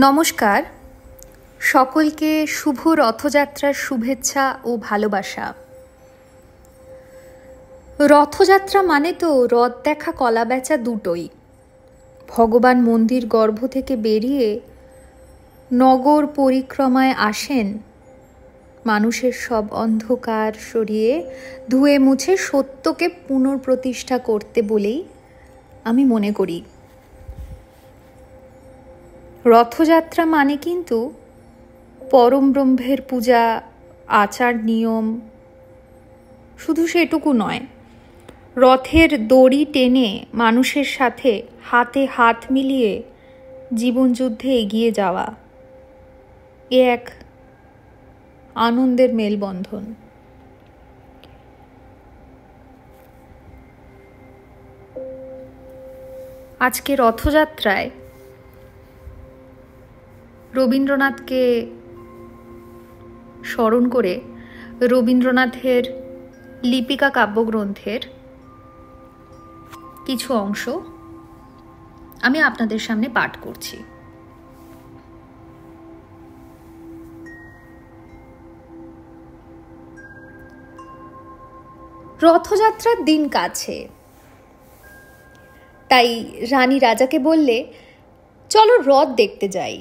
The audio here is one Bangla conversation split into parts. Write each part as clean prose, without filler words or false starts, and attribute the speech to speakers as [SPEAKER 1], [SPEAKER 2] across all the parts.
[SPEAKER 1] নমস্কার, সকলকে শুভ রথযাত্রার শুভেচ্ছা ও ভালোবাসা। রথযাত্রা মানে তো রথ দেখা কলা বেচা দুটোই। ভগবান মন্দির গর্ভ থেকে বেরিয়ে নগর পরিক্রমায় আসেন মানুষের সব অন্ধকার সরিয়ে ধুয়ে মুছে সত্যকে পুনঃপ্রতিষ্ঠা করতে বলেই আমি মনে করি। রথযাত্রা মানে কিন্তু পরম ব্রহ্মের পূজা, আচার নিয়ম শুধু সেটুকু নয়, রথের দড়ি টেনে মানুষের সাথে হাতে হাত মিলিয়ে জীবনযুদ্ধে এগিয়ে যাওয়া, এ এক আনন্দের মেলবন্ধন। আজকে রথযাত্রায় রবীন্দ্রনাথকে স্মরণ করে রবীন্দ্রনাথের লিপিকা কাব্যগ্রন্থের কিছু অংশ আমি আপনাদের সামনে পাঠ করছি। রথযাত্রার দিন কাছে, তাই রানী রাজাকে বললে, চলো রথ দেখতে যাই।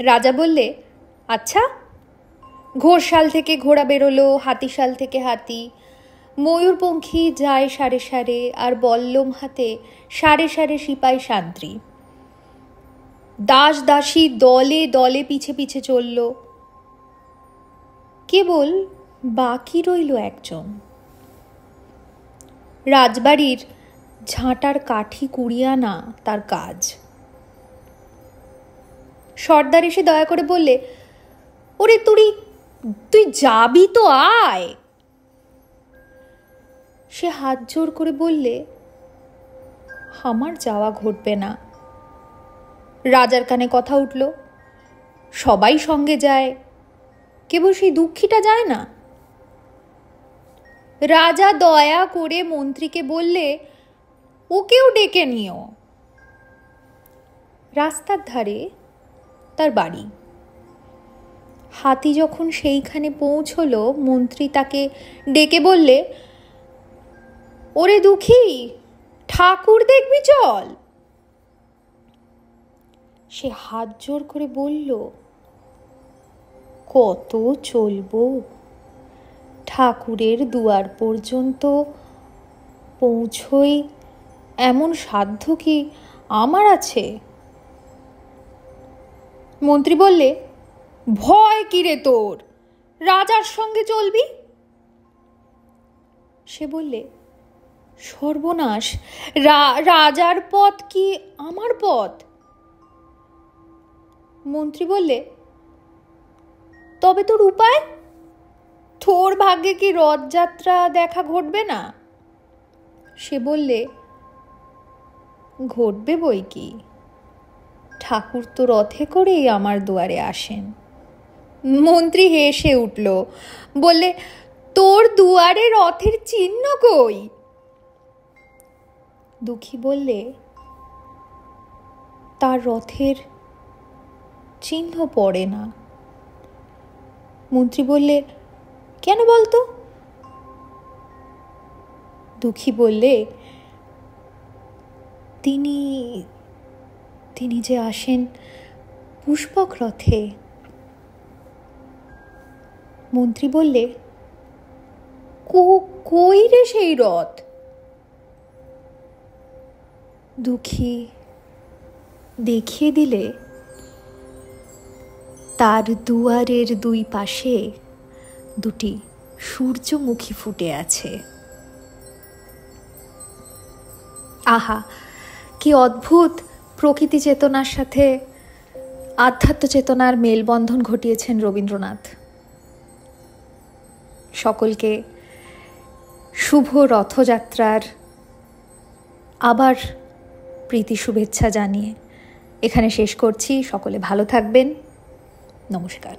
[SPEAKER 1] রাজা বললে, আচ্ছা। ঘোড়শাল থেকে ঘোড়া বেরোলো, হাতিশাল থেকে হাতি, ময়ূরপঙ্খী যায় সারে সারে, আর বল্লম হাতে সারে সারে সিপাই শান্ত্রী। দাস দাসী দলে দলে পিছে পিছে চলল। কেবল বাকি রইল একজন, রাজবাড়ির ঝাঁটার কাঠি কুড়িয়ে আনা তার কাজ। সর্দার এসে দয়া করে বললে, ওরে তুই যাবি তো, আয়। সে হাত জোর করে বললে, আমার যাওয়া ঘটবে না। রাজার কানে কথা উঠল, সবাই সঙ্গে যায়, কেবল সেই দুঃখীটা যায় না। রাজা দয়া করে মন্ত্রীকে বললে, ওকেও ডেকে নিও। রাস্তার ধারে তার বাড়ি। হাতি যখন সেইখানে পৌঁছল, মন্ত্রী তাকে ডেকে বললে, ওরে দুঃখী, ঠাকুর দেখবি চল। সে হাত জোর করে বলল, কত চলবো? ঠাকুরের দুয়ার পর্যন্ত পৌঁছই এমন সাধ্য কি আমার আছে? মন্ত্রী বললে, ভয় কিরে তোর, রাজার সঙ্গে চলবি? সে বললে, সর্বনাশ, রাজার পথ কি আমার পথ? মন্ত্রী বললে, তবে তোর উপায়? তোর ভাগ্যে কি রথযাত্রা দেখা ঘটবে না? সে বললে, ঘটবে বই কি, ঠাকুর তো রথে করেই আমার দুয়ারে আসেন। মন্ত্রী হেসে উঠল, বললে, তোর দুয়ারে রথের চিহ্ন কই? দুঃখী বললে, তার রথের চিহ্ন পড়ে না। মন্ত্রী বললে, কেন বলতো? দুঃখী বললে, তিনি যে আসেন পুষ্পক রথে। মন্ত্রী বললে, কই রে সেই রথ? দুঃখী দেখিয়ে দিলে, তার দুয়ারের দুই পাশে দুটি সূর্যমুখী ফুটে আছে। আহা, কি অদ্ভুত প্রকৃতি চেতনার সাথে আধ্যাত্ম চেতনার মেলবন্ধন ঘটিয়েছেন রবীন্দ্রনাথ। সকলকে শুভ রথযাত্রার আবার প্রীতি শুভেচ্ছা জানিয়ে এখানে শেষ করছি। সকলে ভালো থাকবেন। নমস্কার।